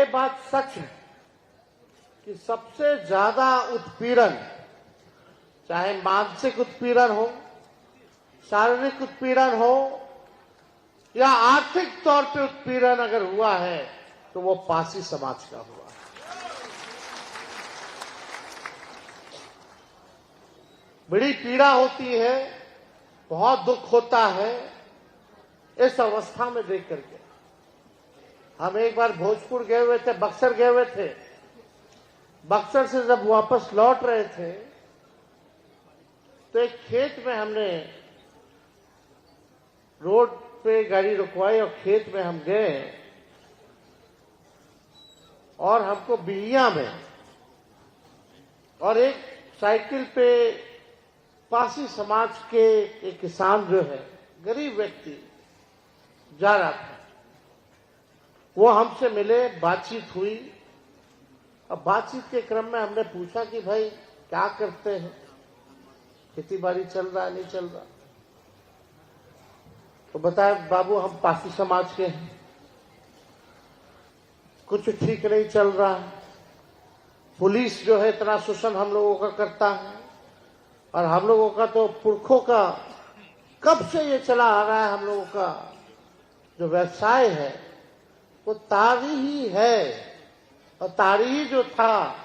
बात सच है कि सबसे ज्यादा उत्पीड़न, चाहे मानसिक उत्पीड़न हो, शारीरिक उत्पीड़न हो या आर्थिक तौर पे उत्पीड़न अगर हुआ है तो वो पासी समाज का हुआ। बड़ी पीड़ा होती है, बहुत दुख होता है इस अवस्था में देख करके। हम एक बार भोजपुर गए हुए थे, बक्सर गए हुए थे। बक्सर से जब वापस लौट रहे थे तो एक खेत में हमने रोड पे गाड़ी रुकवाई और खेत में हम गए और हमको बिहिया में और एक साइकिल पे पासी समाज के एक किसान जो है, गरीब व्यक्ति जा रहा था। वो हमसे मिले, बातचीत हुई। अब बातचीत के क्रम में हमने पूछा कि भाई क्या करते हैं, खेती बाड़ी चल रहा है नहीं चल रहा? तो बताया बाबू हम पासी समाज के हैं, कुछ ठीक नहीं चल रहा है। पुलिस जो है इतना शोषण हम लोगों का करता है और हम लोगों का तो पुरखों का कब से ये चला आ रहा है। हम लोगों का जो व्यवसाय है वो तारी ही है और तारी ही जो था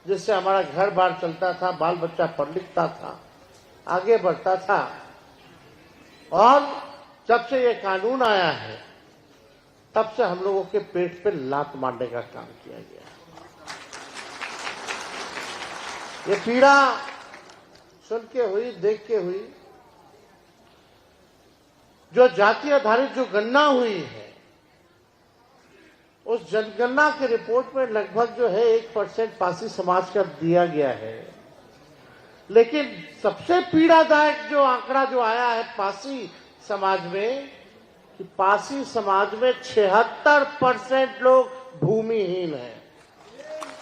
जिससे हमारा घर बार चलता था, बाल बच्चा पढ़ लिखता था, आगे बढ़ता था। और जब से ये कानून आया है तब से हम लोगों के पेट पे लात मारने का काम किया गया। ये पीड़ा सुन के हुई, देख के हुई। जो जाति आधारित जो गणना हुई है उस जनगणना के रिपोर्ट में लगभग जो है 1% पासी समाज का दिया गया है। लेकिन सबसे पीड़ादायक जो आंकड़ा जो आया है पासी समाज में कि पासी समाज में 76% लोग भूमिहीन हैं,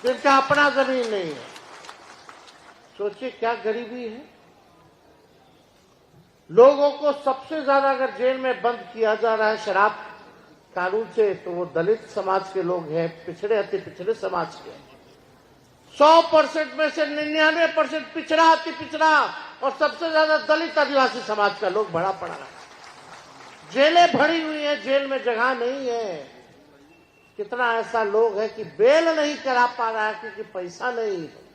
जिनका अपना जमीन नहीं है। सोचिए क्या गरीबी है। लोगों को सबसे ज्यादा अगर जेल में बंद किया जा रहा है शराब कानून से तो वो दलित समाज के लोग हैं, पिछड़े अति पिछड़े समाज के। 100% में से 99% पिछड़ा अति पिछड़ा और सबसे ज्यादा दलित आदिवासी समाज का लोग भरा पड़ा है। जेलें भरी हुई है, जेल में जगह नहीं है। कितना ऐसा लोग है कि बेल नहीं करा पा रहा है क्योंकि पैसा नहीं है।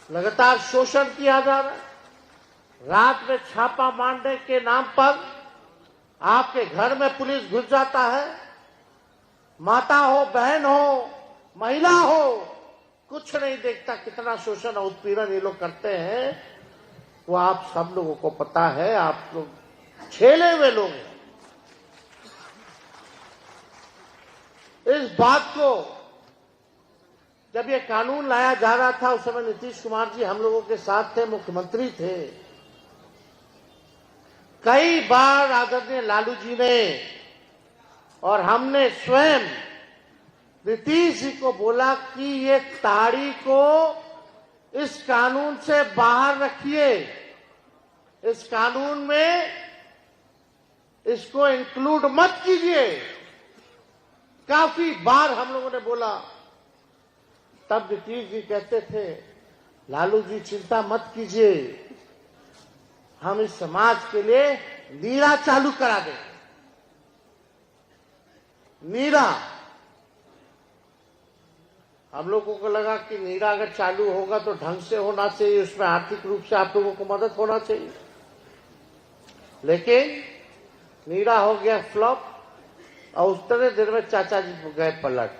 लगातार शोषण किया जा रहा है। रात में छापा मारने के नाम पर आपके घर में पुलिस घुस जाता है। माता हो, बहन हो, महिला हो, कुछ नहीं देखता। कितना शोषण और उत्पीड़न ये लोग करते हैं वो आप सब लोगों को पता है। आप लोग छेले हुए लोग हैं। इस बात को जब ये कानून लाया जा रहा था उस समय नीतीश कुमार जी हम लोगों के साथ थे, मुख्यमंत्री थे। कई बार आदरणीय लालू जी ने और हमने स्वयं नीतीश जी को बोला कि ये ताड़ी को इस कानून से बाहर रखिए, इस कानून में इसको इंक्लूड मत कीजिए। काफी बार हम लोगों ने बोला। तब नीतीश जी कहते थे लालू जी चिंता मत कीजिए, हम इस समाज के लिए नीरा चालू करा दें। नीरा, हम लोगों को लगा कि नीरा अगर चालू होगा तो ढंग से होना चाहिए, उसमें आर्थिक रूप से आप लोगों को मदद होना चाहिए। लेकिन नीरा हो गया फ्लॉप और उतने दिन में चाचा जी गए पलट।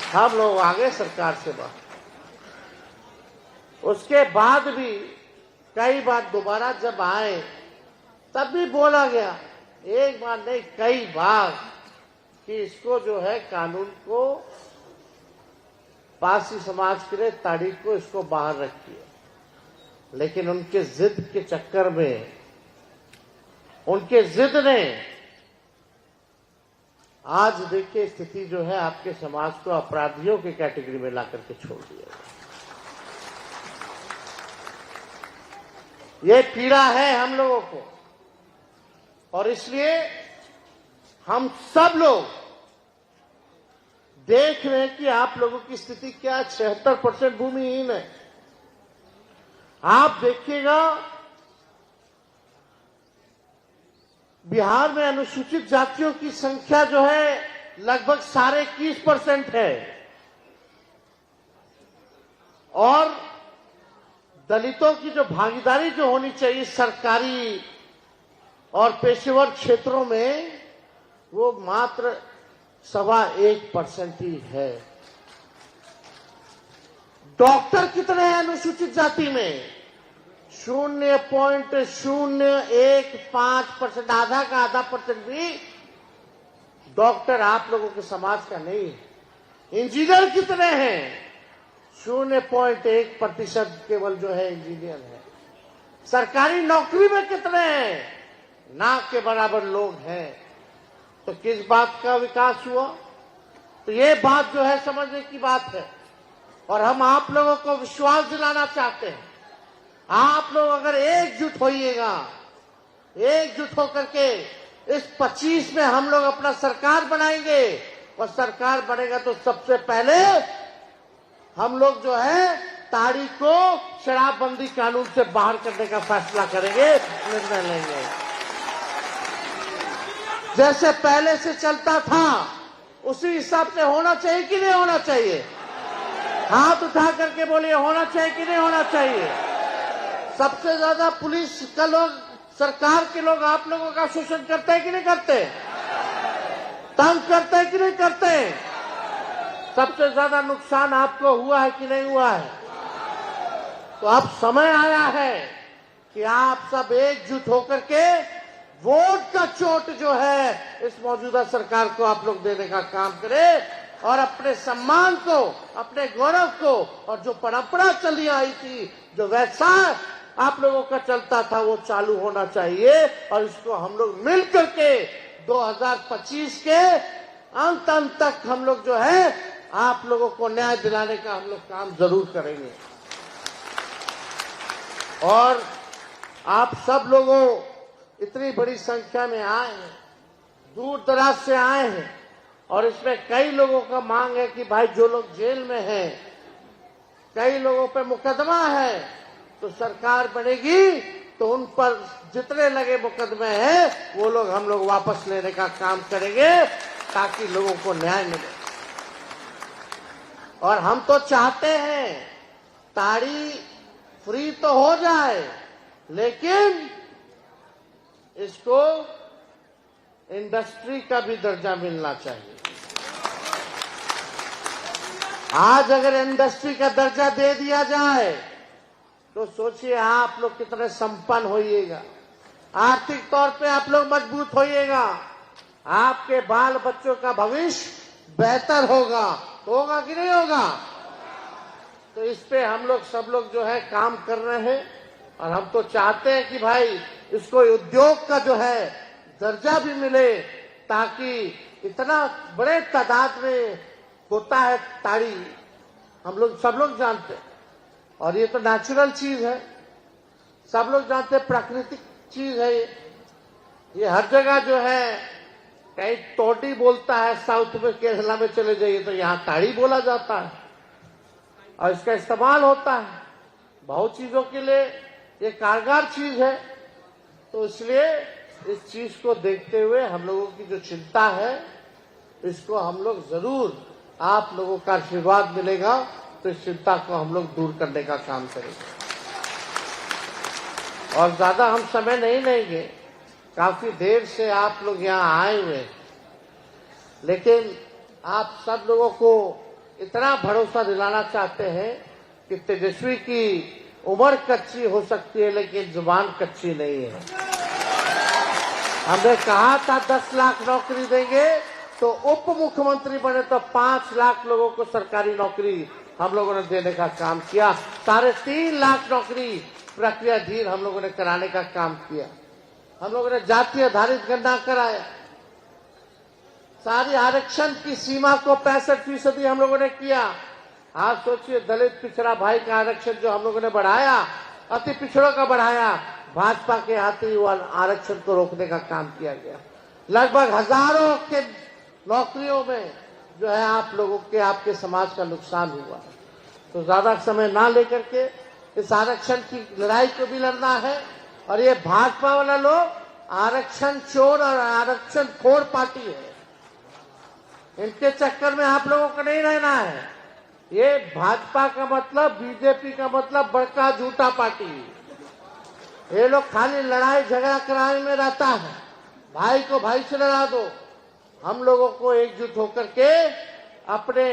हम लोग आगे सरकार से बात। उसके बाद भी कई बार दोबारा जब आए तब भी बोला गया, एक बार नहीं कई बार, कि इसको जो है कानून को पासी समाज के लिए तारीख को इसको बाहर रखिए। लेकिन उनके जिद के चक्कर में, उनके जिद ने आज देखिए स्थिति जो है आपके समाज को अपराधियों की कैटेगरी में ला करके छोड़ दिया। ये पीड़ा है हम लोगों को और इसलिए हम सब लोग देख रहे हैं कि आप लोगों की स्थिति क्या है। 76% भूमिहीन है। आप देखिएगा बिहार में अनुसूचित जातियों की संख्या जो है लगभग 21.5% है और दलितों की जो भागीदारी जो होनी चाहिए सरकारी और पेशेवर क्षेत्रों में वो मात्र 1.25% ही है। डॉक्टर कितने हैं अनुसूचित जाति में? 0.015%, आधा का आधा परसेंट भी डॉक्टर आप लोगों के समाज का नहीं है। इंजीनियर कितने हैं? 0.1% केवल जो है इंजीनियर है। सरकारी नौकरी में कितने हैं? ना के बराबर लोग हैं। तो किस बात का विकास हुआ? तो ये बात जो है समझने की बात है और हम आप लोगों को विश्वास दिलाना चाहते हैं। आप लोग अगर एकजुट होइएगा, एकजुट होकर के इस 25 में हम लोग अपना सरकार बनाएंगे और सरकार बनेगा तो सबसे पहले हम लोग जो है ताड़ी को शराबबंदी कानून से बाहर करने का फैसला करेंगे, निर्णय लेंगे। जैसे पहले से चलता था उसी हिसाब से होना चाहिए कि नहीं होना चाहिए? हाथ उठा करके बोलिए, होना चाहिए कि नहीं होना चाहिए? सबसे ज्यादा पुलिस का लोग, सरकार के लोग आप लोगों का शोषण करते हैं कि नहीं करते? तंग करते हैं कि नहीं करते? सबसे ज्यादा नुकसान आपको हुआ है कि नहीं हुआ है? तो अब समय आया है कि आप सब एकजुट होकर के वोट का चोट जो है इस मौजूदा सरकार को आप लोग देने का काम करें और अपने सम्मान को, अपने गौरव को और जो परंपरा चली आई थी, जो वैसा आप लोगों का चलता था, वो चालू होना चाहिए और इसको हम लोग मिल करके 2025 के अंत तक हम लोग जो है आप लोगों को न्याय दिलाने का हम लोग काम जरूर करेंगे। और आप सब लोगों इतनी बड़ी संख्या में आए हैं, दूर दराज से आए हैं और इसमें कई लोगों का मांग है कि भाई जो लोग जेल में हैं, कई लोगों पे मुकदमा है, तो सरकार बनेगी तो उन पर जितने लगे मुकदमे हैं वो लोग हम लोग वापस लेने का काम करेंगे ताकि लोगों को न्याय मिले। और हम तो चाहते हैं ताड़ी फ्री तो हो जाए, लेकिन इसको इंडस्ट्री का भी दर्जा मिलना चाहिए। आज अगर इंडस्ट्री का दर्जा दे दिया जाए तो सोचिए आप लोग कितने संपन्न होइएगा, आर्थिक तौर पे आप लोग मजबूत होइएगा, आपके बाल बच्चों का भविष्य बेहतर होगा। होगा कि नहीं होगा? तो इस पे हम लोग सब लोग जो है काम कर रहे हैं और हम तो चाहते हैं कि भाई इसको उद्योग का जो है दर्जा भी मिले, ताकि इतना बड़े तादाद में होता है ताड़ी, हम लोग सब लोग जानते हैं और ये तो नेचुरल चीज है, सब लोग जानते हैं, प्राकृतिक चीज है ये हर जगह जो है। कहीं तोड़ी बोलता है साउथ में, केरला में चले जाइए तो यहाँ ताड़ी बोला जाता है और इसका इस्तेमाल होता है बहुत चीजों के लिए। ये कारगर चीज है, तो इसलिए इस चीज को देखते हुए हम लोगों की जो चिंता है इसको हम लोग जरूर, आप लोगों का आशीर्वाद मिलेगा तो इस चिंता को हम लोग दूर करने का काम करेंगे। और ज्यादा हम समय नहीं लेंगे, काफी देर से आप लोग यहाँ आए हुए, लेकिन आप सब लोगों को इतना भरोसा दिलाना चाहते हैं कि तेजस्वी की उम्र कच्ची हो सकती है लेकिन जुबान कच्ची नहीं है। हमने कहा था 10 लाख नौकरी देंगे, तो उप मुख्यमंत्री बने तो 5 लाख लोगों को सरकारी नौकरी हम लोगों ने देने का काम किया। 3.5 लाख नौकरी प्रक्रियाधीन हम लोगों ने कराने का काम किया। हम लोगों ने जाति आधारित गणना कराया, सारी आरक्षण की सीमा को 65% हम लोगों ने किया। आप सोचिए, दलित पिछड़ा भाई का आरक्षण जो हम लोगों ने बढ़ाया, अति पिछड़ों का बढ़ाया, भाजपा के हाथ ही वो आरक्षण को रोकने का काम किया गया। लगभग हजारों के नौकरियों में जो है आप लोगों के, आपके समाज का नुकसान हुआ। तो ज्यादा समय ना लेकर के इस आरक्षण की लड़ाई को भी लड़ना है। और ये भाजपा वाला लोग आरक्षण चोर और आरक्षण खोर पार्टी है, इनके चक्कर में आप लोगों को नहीं रहना है। ये भाजपा का मतलब, बीजेपी का मतलब बड़का झूठा पार्टी। ये लोग खाली लड़ाई झगड़ा कराने में रहता है। भाई को भाई से लड़ा दो। हम लोगों को एकजुट होकर के अपने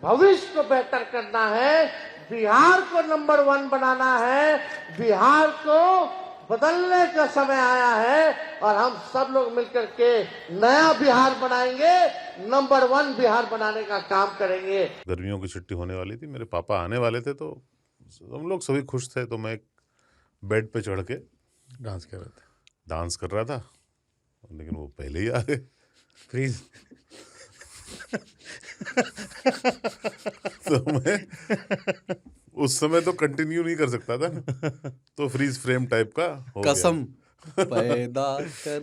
भविष्य को बेहतर करना है, बिहार को नंबर 1 बनाना है। बिहार को बदलने का समय आया है और हम सब लोग मिलकर के नया बिहार बनाएंगे, नंबर 1 बिहार बनाने का काम करेंगे। गर्मियों की छुट्टी होने वाली थी, मेरे पापा आने वाले थे, तो हम लोग सभी खुश थे। तो मैं एक बेड पे चढ़ के डांस कर रहे थे, डांस कर रहा था, लेकिन वो पहले ही आ गए। फ्रीज। तो मैं उस समय तो कंटिन्यू नहीं कर सकता था ना, तो फ्रीज फ्रेम टाइप का हो गया। कसम पैदा कर